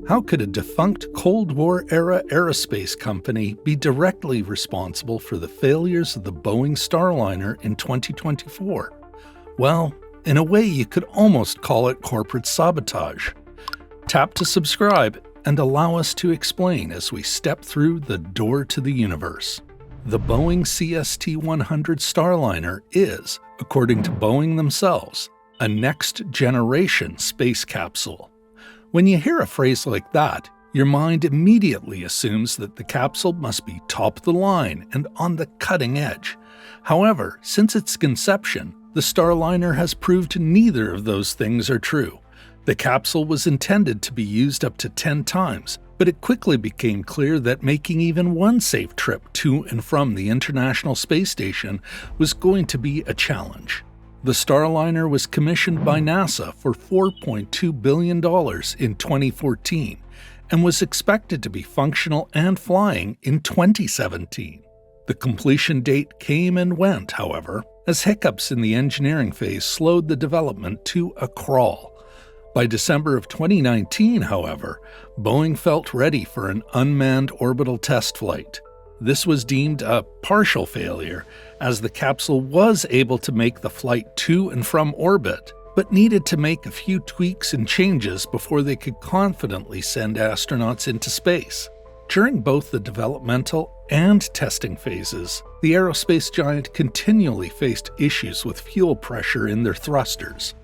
How could a defunct Cold War-era aerospace company be directly responsible for the failures of the Boeing Starliner in 2024? Well, in a way you could almost call it corporate sabotage. Tap to subscribe and allow us to explain as we step through the door to the universe. The Boeing CST-100 Starliner is, according to Boeing themselves, a next-generation space capsule. When you hear a phrase like that, your mind immediately assumes that the capsule must be top of the line and on the cutting edge. However, since its conception, the Starliner has proved neither of those things are true. The capsule was intended to be used up to 10 times, but it quickly became clear that making even one safe trip to and from the International Space Station was going to be a challenge. The Starliner was commissioned by NASA for $4.2 billion in 2014 and was expected to be functional and flying in 2017. The completion date came and went, however, as hiccups in the engineering phase slowed the development to a crawl. By December of 2019, however, Boeing felt ready for an unmanned orbital test flight. This was deemed a partial failure, as the capsule was able to make the flight to and from orbit, but needed to make a few tweaks and changes before they could confidently send astronauts into space. During both the developmental and testing phases, the aerospace giant continually faced issues with fuel pressure in their thrusters.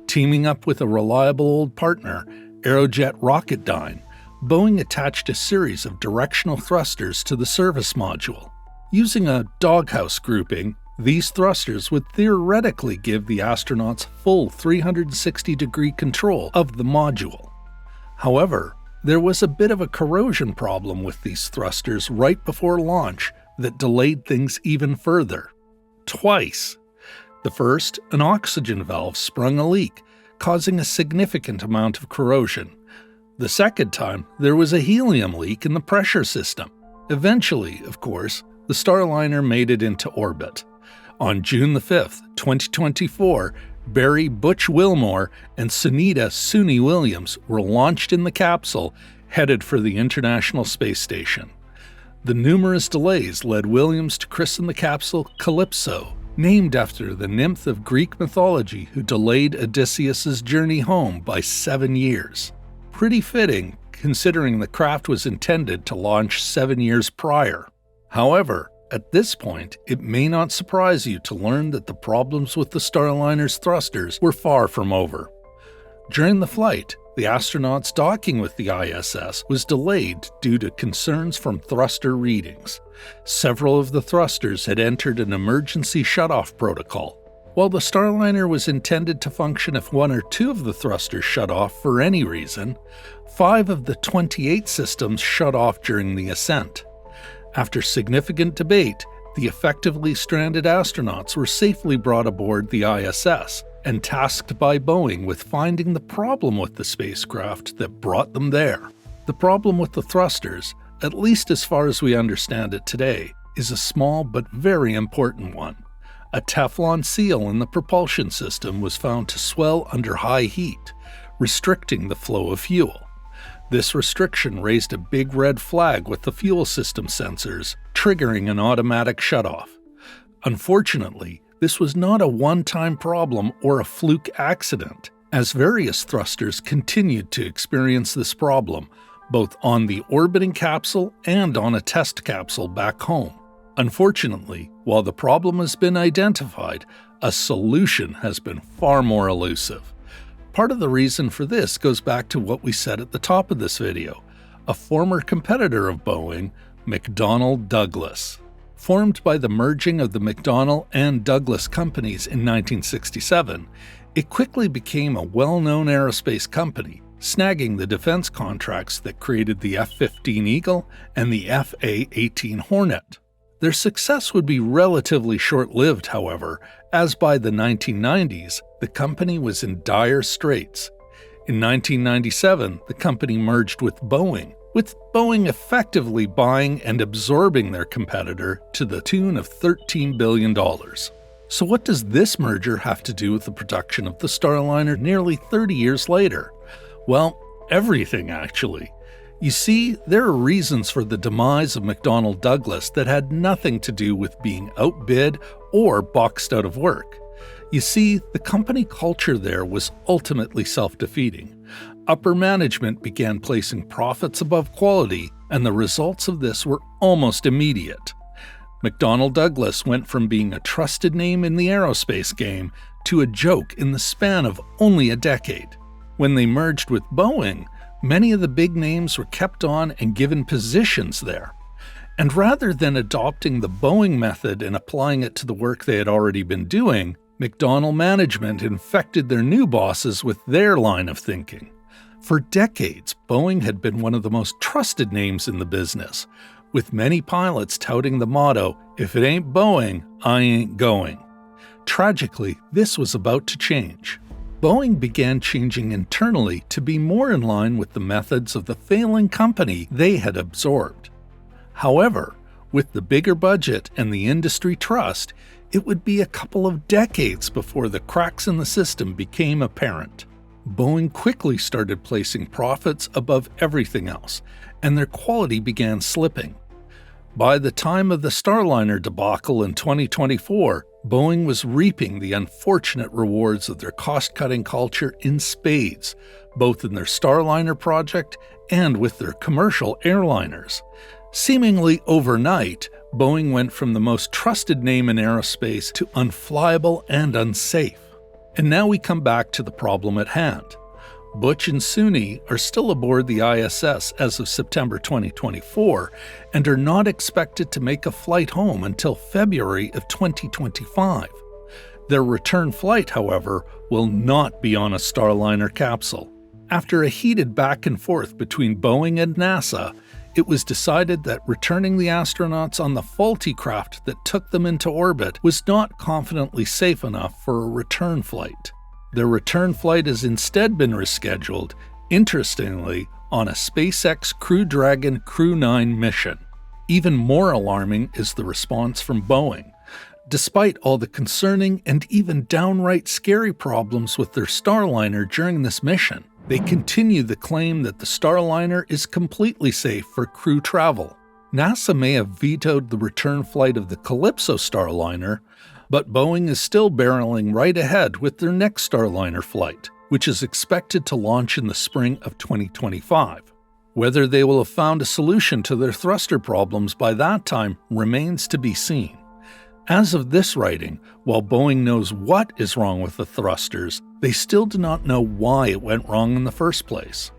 Teaming up with a reliable old partner, Aerojet Rocketdyne, Boeing attached a series of directional thrusters to the service module. Using a doghouse grouping, these thrusters would theoretically give the astronauts full 360-degree control of the module. However, there was a bit of a corrosion problem with these thrusters right before launch that delayed things even further. Twice. The first, an oxygen valve sprung a leak, causing a significant amount of corrosion. The second time, there was a helium leak in the pressure system. Eventually, of course, the Starliner made it into orbit. On June 5, 2024, Barry Butch Wilmore and Sunita Suni Williams were launched in the capsule, headed for the International Space Station. The numerous delays led Williams to christen the capsule Calypso, named after the nymph of Greek mythology who delayed Odysseus' journey home by 7 years. Pretty fitting, considering the craft was intended to launch 7 years prior. However, at this point, it may not surprise you to learn that the problems with the Starliner's thrusters were far from over. During the flight, the astronauts docking with the ISS was delayed due to concerns from thruster readings. Several of the thrusters had entered an emergency shutoff protocol. While the Starliner was intended to function if one or two of the thrusters shut off for any reason, 5 of the 28 systems shut off during the ascent. After significant debate, the effectively stranded astronauts were safely brought aboard the ISS and tasked by Boeing with finding the problem with the spacecraft that brought them there. The problem with the thrusters, at least as far as we understand it today, is a small but very important one. A Teflon seal in the propulsion system was found to swell under high heat, restricting the flow of fuel. This restriction raised a big red flag with the fuel system sensors, triggering an automatic shutoff. Unfortunately, this was not a one-time problem or a fluke accident, as various thrusters continued to experience this problem, both on the orbiting capsule and on a test capsule back home. Unfortunately, while the problem has been identified, a solution has been far more elusive. Part of the reason for this goes back to what we said at the top of this video. A former competitor of Boeing, McDonnell Douglas. Formed by the merging of the McDonnell and Douglas companies in 1967, it quickly became a well-known aerospace company, snagging the defense contracts that created the F-15 Eagle and the F/A-18 Hornet. Their success would be relatively short-lived, however, as by the 1990s, the company was in dire straits. In 1997, the company merged with Boeing effectively buying and absorbing their competitor to the tune of $13 billion. So what does this merger have to do with the production of the Starliner nearly 30 years later? Well, everything, actually. You see, there are reasons for the demise of McDonnell Douglas that had nothing to do with being outbid or boxed out of work. You see, the company culture there was ultimately self-defeating. Upper management began placing profits above quality, and the results of this were almost immediate. McDonnell Douglas went from being a trusted name in the aerospace game to a joke in the span of only a decade. When they merged with Boeing, many of the big names were kept on and given positions there. And rather than adopting the Boeing method and applying it to the work they had already been doing, McDonnell management infected their new bosses with their line of thinking. For decades, Boeing had been one of the most trusted names in the business, with many pilots touting the motto, "If it ain't Boeing, I ain't going." Tragically, this was about to change. Boeing began changing internally to be more in line with the methods of the failing company they had absorbed. However, with the bigger budget and the industry trust, it would be a couple of decades before the cracks in the system became apparent. Boeing quickly started placing profits above everything else, and their quality began slipping. By the time of the Starliner debacle in 2024, Boeing was reaping the unfortunate rewards of their cost-cutting culture in spades, both in their Starliner project and with their commercial airliners. Seemingly overnight, Boeing went from the most trusted name in aerospace to unflyable and unsafe. And now we come back to the problem at hand. Butch and Suni are still aboard the ISS as of September 2024 and are not expected to make a flight home until February of 2025. Their return flight, however, will not be on a Starliner capsule. After a heated back and forth between Boeing and NASA, it was decided that returning the astronauts on the faulty craft that took them into orbit was not confidently safe enough for a return flight. Their return flight has instead been rescheduled, interestingly, on a SpaceX Crew Dragon Crew 9 mission. Even more alarming is the response from Boeing. Despite all the concerning and even downright scary problems with their Starliner during this mission, they continue the claim that the Starliner is completely safe for crew travel. NASA may have vetoed the return flight of the Calypso Starliner, but Boeing is still barreling right ahead with their next Starliner flight, which is expected to launch in the spring of 2025. Whether they will have found a solution to their thruster problems by that time remains to be seen. As of this writing, while Boeing knows what is wrong with the thrusters, they still do not know why it went wrong in the first place.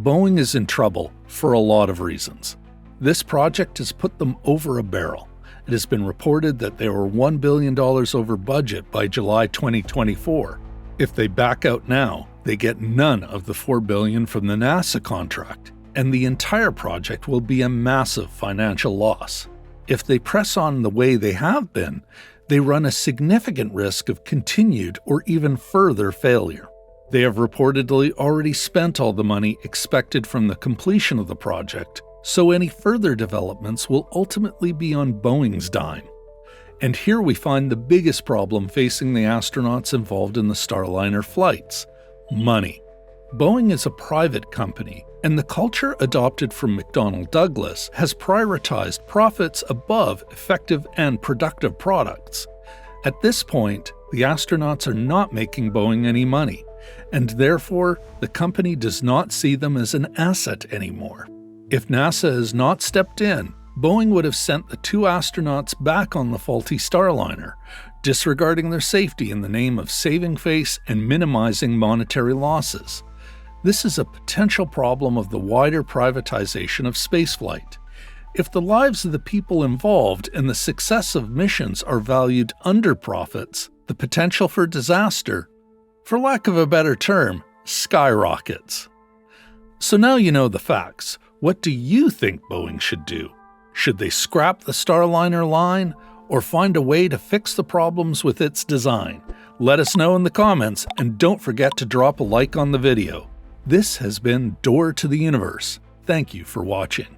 Boeing is in trouble for a lot of reasons. This project has put them over a barrel. It has been reported that they were $1 billion over budget by July 2024. If they back out now, they get none of the $4 billion from the NASA contract, and the entire project will be a massive financial loss. If they press on the way they have been, they run a significant risk of continued or even further failure. They have reportedly already spent all the money expected from the completion of the project, so any further developments will ultimately be on Boeing's dime. And here we find the biggest problem facing the astronauts involved in the Starliner flights: money. Boeing is a private company, and the culture adopted from McDonnell Douglas has prioritized profits above effective and productive products. At this point, the astronauts are not making Boeing any money, and therefore the company does not see them as an asset anymore. If NASA has not stepped in, Boeing would have sent the 2 astronauts back on the faulty Starliner, disregarding their safety in the name of saving face and minimizing monetary losses. This is a potential problem of the wider privatization of spaceflight. If the lives of the people involved and the success of missions are valued under profits, the potential for disaster, for lack of a better term, skyrockets. So now you know the facts. What do you think Boeing should do? Should they scrap the Starliner line or find a way to fix the problems with its design? Let us know in the comments, and don't forget to drop a like on the video. This has been Door to the Universe. Thank you for watching.